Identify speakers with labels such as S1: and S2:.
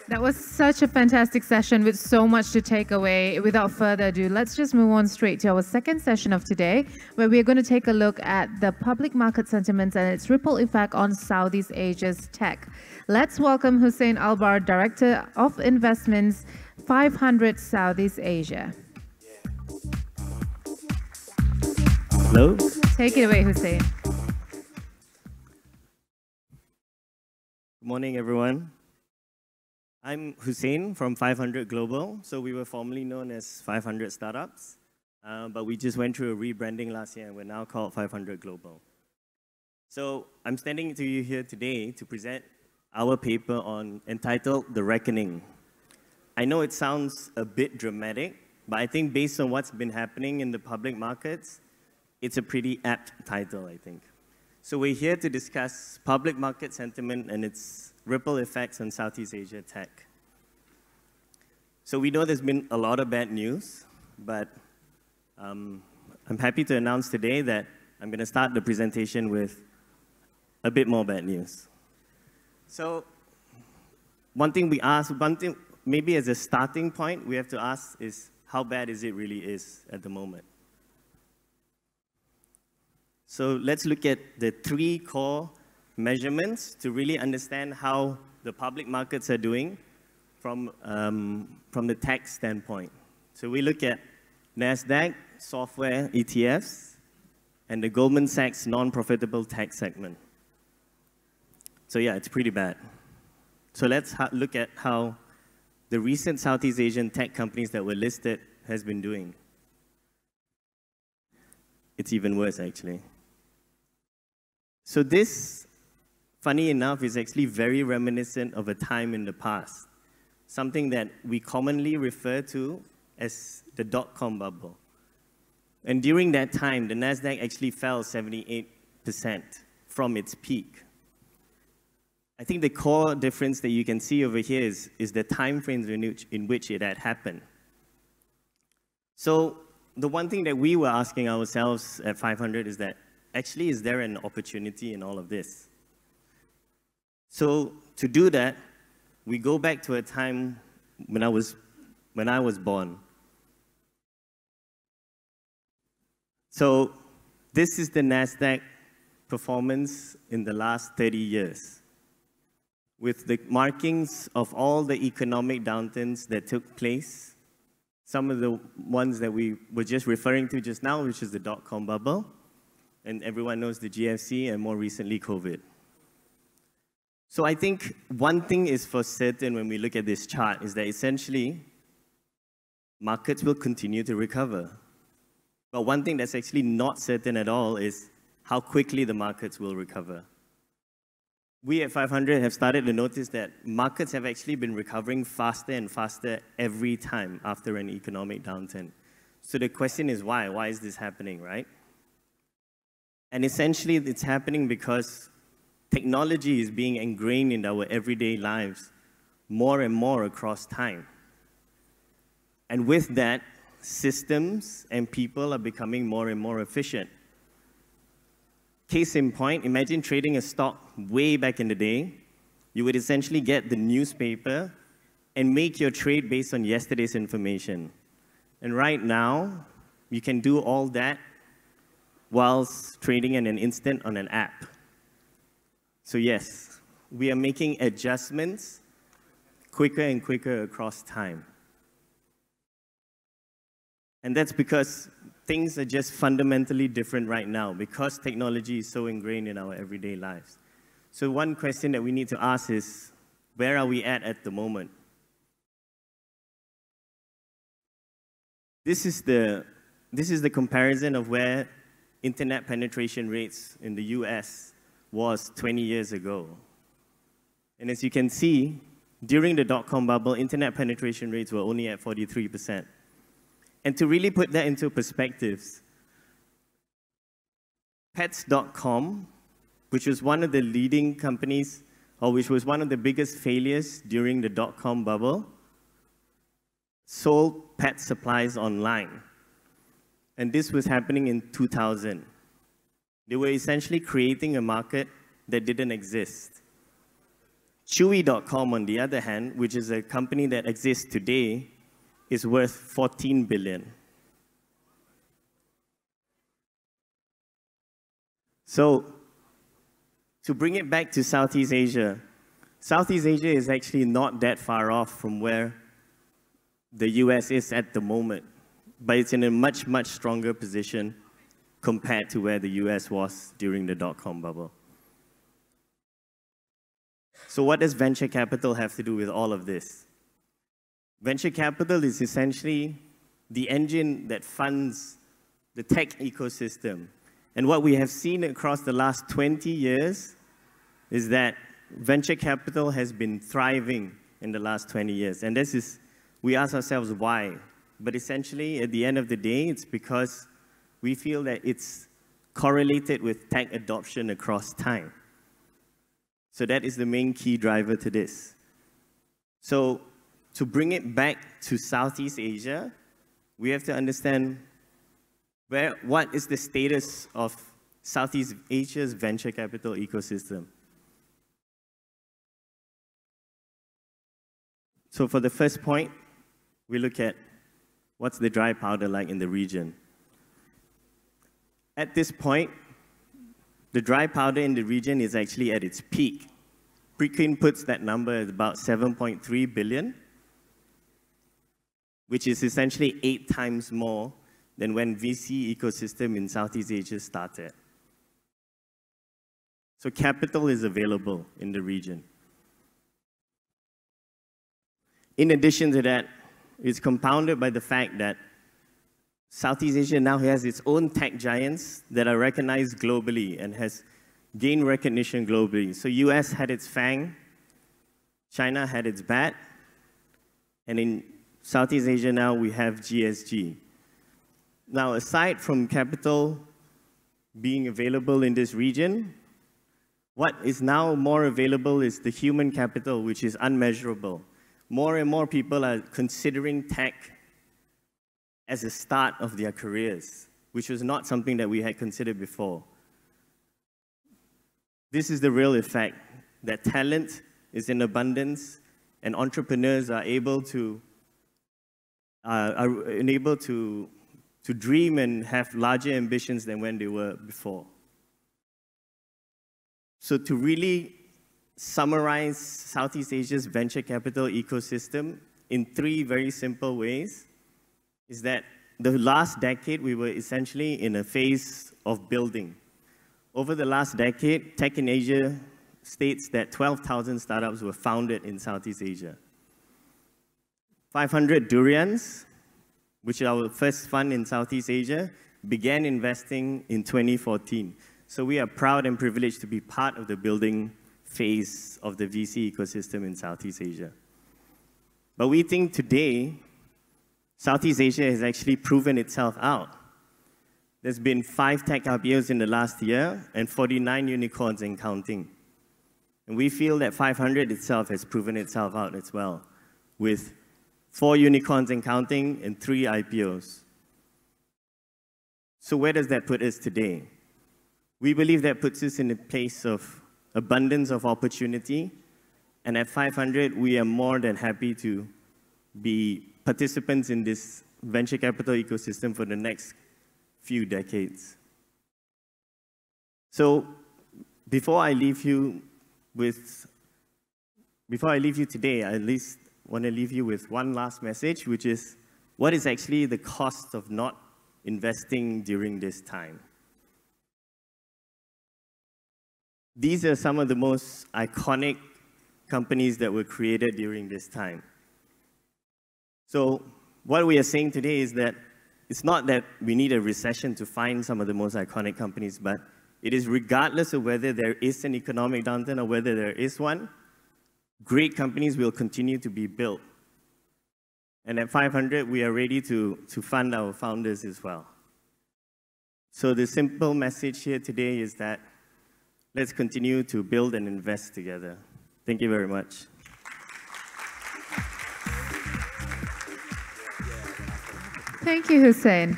S1: That was such a fantastic session with so much to take away. Without further ado, let's just move on straight to our second session of today, where we're going to take a look at the public market sentiments and its ripple effect on Southeast Asia's tech. Let's welcome Husain Albar, Director of Investments, 500 Southeast Asia.
S2: Hello.
S1: Take it away, Husain.
S2: Good morning, everyone. I'm Husain from 500 Global. So we were formerly known as 500 Startups, but we just went through a rebranding last year and we're now called 500 Global. So I'm standing to you here today to present our paper entitled The Reckoning. I know it sounds a bit dramatic, but I think based on what's been happening in the public markets, it's a pretty apt title, I think. So we're here to discuss public market sentiment and its ripple effects on Southeast Asia tech. So we know there's been a lot of bad news, but I'm happy to announce today that I'm going to start the presentation with a bit more bad news. So maybe as a starting point, we have to ask is how bad is it really is at the moment? So let's look at the three core measurements to really understand how the public markets are doing from the tech standpoint. So we look at NASDAQ, software ETFs, and the Goldman Sachs non-profitable tech segment. So yeah, it's pretty bad. So let's look at how the recent Southeast Asian tech companies that were listed has been doing. It's even worse, actually. So this, funny enough, is actually very reminiscent of a time in the past, something that we commonly refer to as the dot-com bubble. And during that time, the NASDAQ actually fell 78% from its peak. I think the core difference that you can see over here is the time frames in which it had happened. So the one thing that we were asking ourselves at 500 is that, actually, is there an opportunity in all of this? So to do that, we go back to a time when I was born. So this is the NASDAQ performance in the last 30 years, with the markings of all the economic downturns that took place, some of the ones that we were just referring to just now, which is the dot-com bubble, and everyone knows the GFC, and more recently, COVID. So I think one thing is for certain when we look at this chart is that essentially, markets will continue to recover. But one thing that's actually not certain at all is how quickly the markets will recover. We at 500 have started to notice that markets have actually been recovering faster and faster every time after an economic downturn. So the question is why? Why is this happening, right? And essentially, it's happening because technology is being ingrained in our everyday lives more and more across time. And with that, systems and people are becoming more and more efficient. Case in point, imagine trading a stock way back in the day. You would essentially get the newspaper and make your trade based on yesterday's information. And right now, you can do all that whilst trading in an instant on an app. So yes, we are making adjustments quicker and quicker across time. And that's because things are just fundamentally different right now because technology is so ingrained in our everyday lives. So one question that we need to ask is, where are we at the moment? This is the comparison of where internet penetration rates in the US was 20 years ago. And as you can see, during the dot-com bubble, internet penetration rates were only at 43%. And to really put that into perspective, Pets.com, which was one of the leading companies, or which was one of the biggest failures during the dot-com bubble, sold pet supplies online. And this was happening in 2000. They were essentially creating a market that didn't exist. Chewy.com, on the other hand, which is a company that exists today, is worth 14 billion. So, to bring it back to Southeast Asia is actually not that far off from where the US is at the moment, but it's in a much, much stronger position compared to where the US was during the dot-com bubble. So what does venture capital have to do with all of this? Venture capital is essentially the engine that funds the tech ecosystem. And what we have seen across the last 20 years is that venture capital has been thriving in the last 20 years. And this is, we ask ourselves why. But essentially, at the end of the day, it's because we feel that it's correlated with tech adoption across time. So that is the main key driver to this. So to bring it back to Southeast Asia, we have to understand what is the status of Southeast Asia's venture capital ecosystem. So for the first point, we look at what's the dry powder like in the region. At this point, the dry powder in the region is actually at its peak. Preqin puts that number at about 7.3 billion, which is essentially 8 times more than when VC ecosystem in Southeast Asia started. So capital is available in the region. In addition to that, it's compounded by the fact that Southeast Asia now has its own tech giants that are recognized globally and has gained recognition globally. So US had its FANG, China had its BAT, and in Southeast Asia now we have GSG. Now, aside from capital being available in this region, what is now more available is the human capital, which is unmeasurable. More and more people are considering tech as a start of their careers, which was not something that we had considered before. This is the real effect, that talent is in abundance and entrepreneurs are able to dream and have larger ambitions than when they were before. So to really summarize Southeast Asia's venture capital ecosystem in 3 very simple ways, is that the last decade, we were essentially in a phase of building. Over the last decade, Tech in Asia states that 12,000 startups were founded in Southeast Asia. 500 Durians, which is our first fund in Southeast Asia, began investing in 2014. So we are proud and privileged to be part of the building phase of the VC ecosystem in Southeast Asia. But we think today, Southeast Asia has actually proven itself out. There's been 5 tech IPOs in the last year and 49 unicorns and counting. And we feel that 500 itself has proven itself out as well, with 4 unicorns and counting and 3 IPOs. So where does that put us today? We believe that puts us in a place of abundance of opportunity, and at 500, we are more than happy to be participants in this venture capital ecosystem for the next few decades. So before I leave you today, I at least want to leave you with one last message, which is, what is actually the cost of not investing during this time? These are some of the most iconic companies that were created during this time. So what we are saying today is that it's not that we need a recession to find some of the most iconic companies, but it is regardless of whether there is an economic downturn or whether there is one, great companies will continue to be built. And at 500, we are ready to fund our founders as well. So the simple message here today is that let's continue to build and invest together. Thank you very much.
S1: Thank you, Husain.